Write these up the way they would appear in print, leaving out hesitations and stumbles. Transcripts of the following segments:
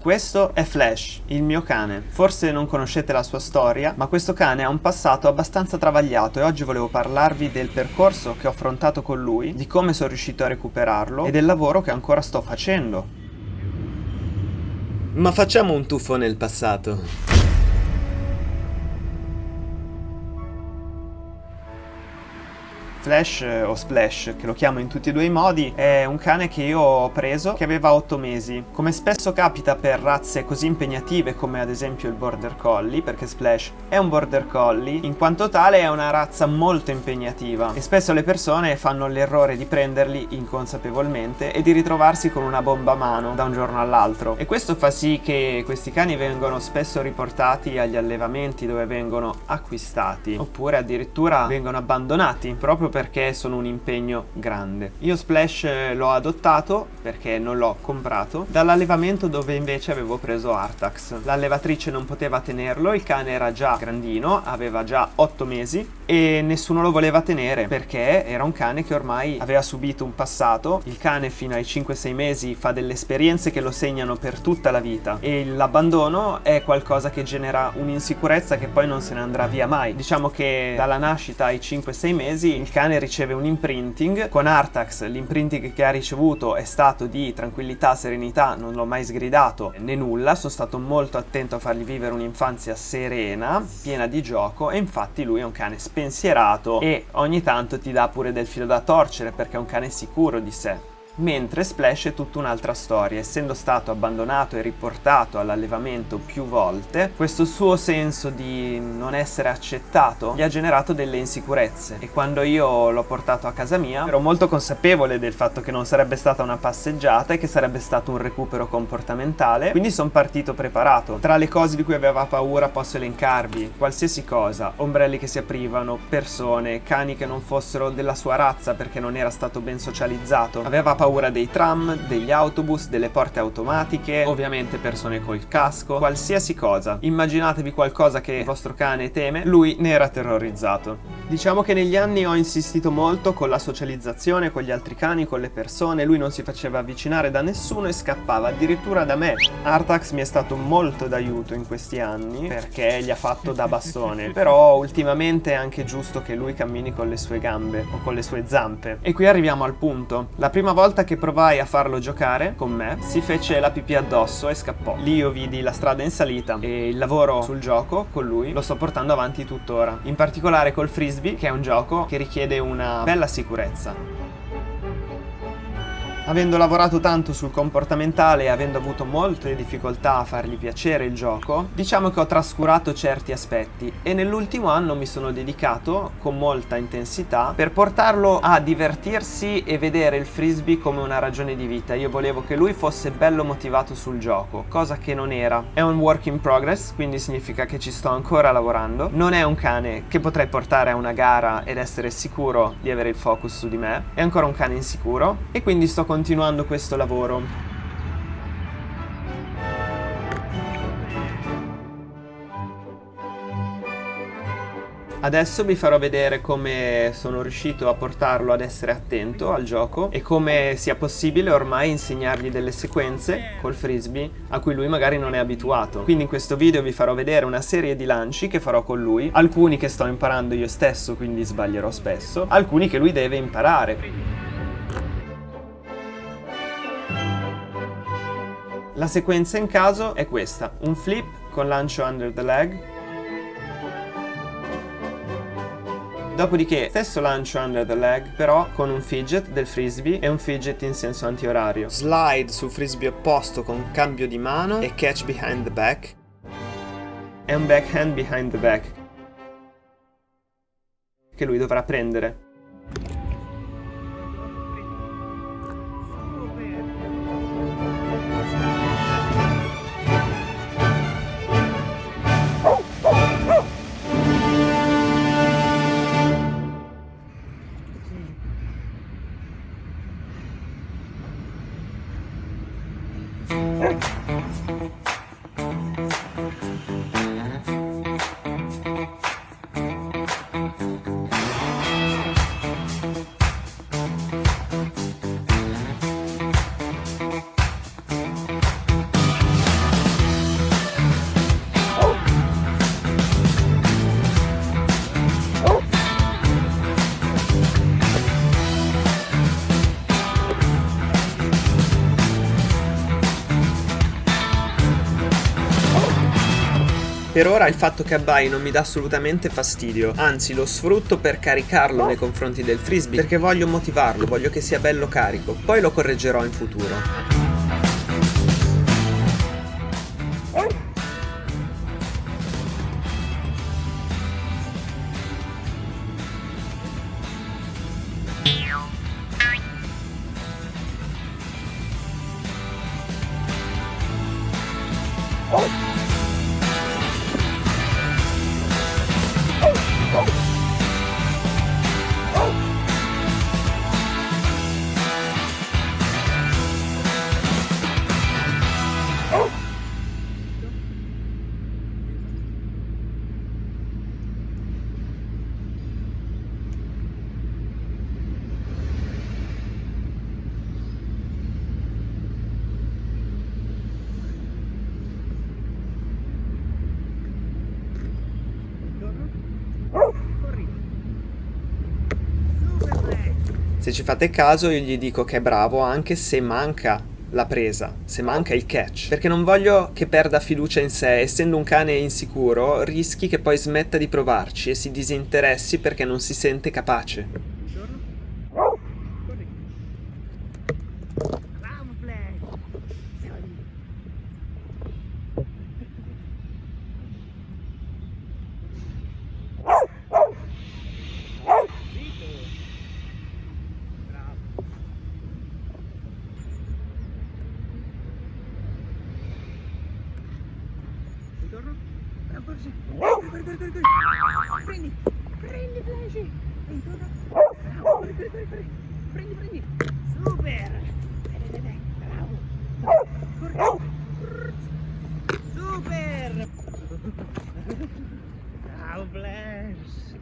Questo è Flash, il mio cane. Forse non conoscete la sua storia, ma questo cane ha un passato abbastanza travagliato e oggi volevo parlarvi del percorso che ho affrontato con lui, di come sono riuscito a recuperarlo e del lavoro che ancora sto facendo. Ma facciamo un tuffo nel passato. Flash o Splash, che lo chiamo in tutti e due i modi, è un cane che io ho preso che aveva 8 mesi. Come spesso capita per razze così impegnative come ad esempio il Border Collie, perché Splash è un Border Collie, in quanto tale è una razza molto impegnativa e spesso le persone fanno l'errore di prenderli inconsapevolmente e di ritrovarsi con una bomba a mano da un giorno all'altro. E questo fa sì che questi cani vengono spesso riportati agli allevamenti dove vengono acquistati, oppure addirittura vengono abbandonati proprio perché sono un impegno grande. Io Splash l'ho adottato, perché non l'ho comprato, dall'allevamento dove invece avevo preso Artax. L'allevatrice non poteva tenerlo, il cane era già grandino, aveva già 8 mesi e nessuno lo voleva tenere perché era un cane che ormai aveva subito un passato. Il cane fino ai 5-6 mesi fa delle esperienze che lo segnano per tutta la vita e l'abbandono è qualcosa che genera un'insicurezza che poi non se ne andrà via mai. Diciamo che dalla nascita ai 5-6 mesi il cane riceve un imprinting. Con Artax l'imprinting che ha ricevuto è stato di tranquillità, serenità, non l'ho mai sgridato né nulla, sono stato molto attento a fargli vivere un'infanzia serena, piena di gioco e infatti lui è un cane spensierato e ogni tanto ti dà pure del filo da torcere perché è un cane sicuro di sé. Mentre Splash è tutta un'altra storia, essendo stato abbandonato e riportato all'allevamento più volte, questo suo senso di non essere accettato gli ha generato delle insicurezze e quando io l'ho portato a casa mia ero molto consapevole del fatto che non sarebbe stata una passeggiata e che sarebbe stato un recupero comportamentale, quindi sono partito preparato. Tra le cose di cui aveva paura posso elencarvi qualsiasi cosa: ombrelli che si aprivano, persone, cani che non fossero della sua razza perché non era stato ben socializzato, aveva paura dei tram, degli autobus, delle porte automatiche, ovviamente persone col casco, qualsiasi cosa. Immaginatevi qualcosa che il vostro cane teme, lui ne era terrorizzato. Diciamo che negli anni ho insistito molto con la socializzazione, con gli altri cani, con le persone, lui non si faceva avvicinare da nessuno e scappava addirittura da me. Artax mi è stato molto d'aiuto in questi anni perché gli ha fatto da bastone, però ultimamente è anche giusto che lui cammini con le sue gambe o con le sue zampe. E qui arriviamo al punto. La prima volta che provai a farlo giocare con me si fece la pipì addosso e scappò. Lì io vidi la strada in salita e il lavoro sul gioco con lui lo sto portando avanti tuttora, in particolare col frisbee, che è un gioco che richiede una bella sicurezza. Avendo lavorato tanto sul comportamentale e avendo avuto molte difficoltà a fargli piacere il gioco, diciamo che ho trascurato certi aspetti e nell'ultimo anno mi sono dedicato con molta intensità per portarlo a divertirsi e vedere il frisbee come una ragione di vita. Io volevo che lui fosse bello motivato sul gioco, cosa che non era. È un work in progress, quindi significa che ci sto ancora lavorando. Non è un cane che potrei portare a una gara ed essere sicuro di avere il focus su di me. È ancora un cane insicuro e quindi sto continuando questo lavoro. Adesso vi farò vedere come sono riuscito a portarlo ad essere attento al gioco e come sia possibile ormai insegnargli delle sequenze col frisbee a cui lui magari non è abituato. Quindi in questo video vi farò vedere una serie di lanci che farò con lui, alcuni che sto imparando io stesso, quindi sbaglierò spesso, alcuni che lui deve imparare. La sequenza in caso è questa: un flip con lancio under the leg, dopodiché stesso lancio under the leg però con un fidget del frisbee e un fidget in senso antiorario, slide sul frisbee opposto con cambio di mano e catch behind the back e un backhand behind the back che lui dovrà prendere. Per ora il fatto che abbai non mi dà assolutamente fastidio, anzi lo sfrutto per caricarlo nei confronti del frisbee, perché voglio motivarlo, voglio che sia bello carico, poi lo correggerò in futuro. Se ci fate caso io gli dico che è bravo anche se manca la presa, se manca il catch, perché non voglio che perda fiducia in sé. Essendo un cane insicuro, rischi che poi smetta di provarci e si disinteressi perché non si sente capace. Prendi Flash! Intorno! Prendi! Super! Dai, bravo! Corri! Super! Bravo Flash!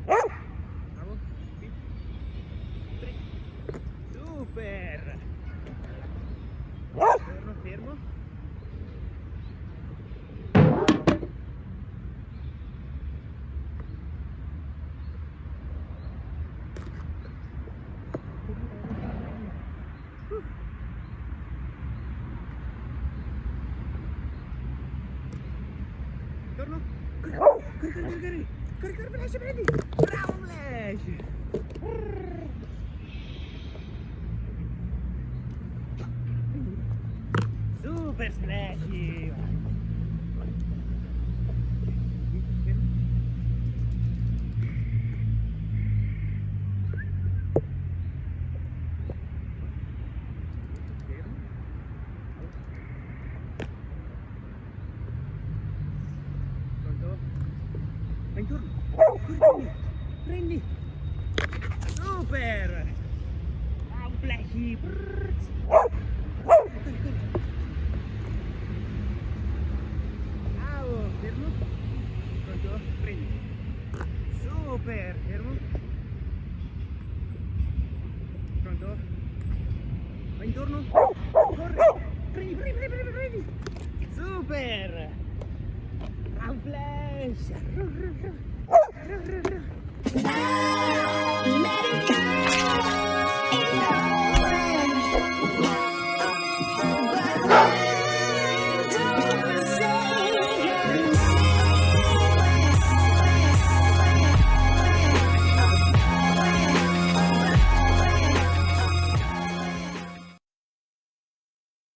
Bravo! Super! Fermo! Torno. Corri, Flash, prendi. Bravo, Flash. Super Splash. Intorno. Prendi. Super. Bravo Flashy. Bravo. Fermo. Pronto? Prendi. Super. Fermo. Pronto? Vai intorno. Corri. Prendi. Super. Bravo Flash.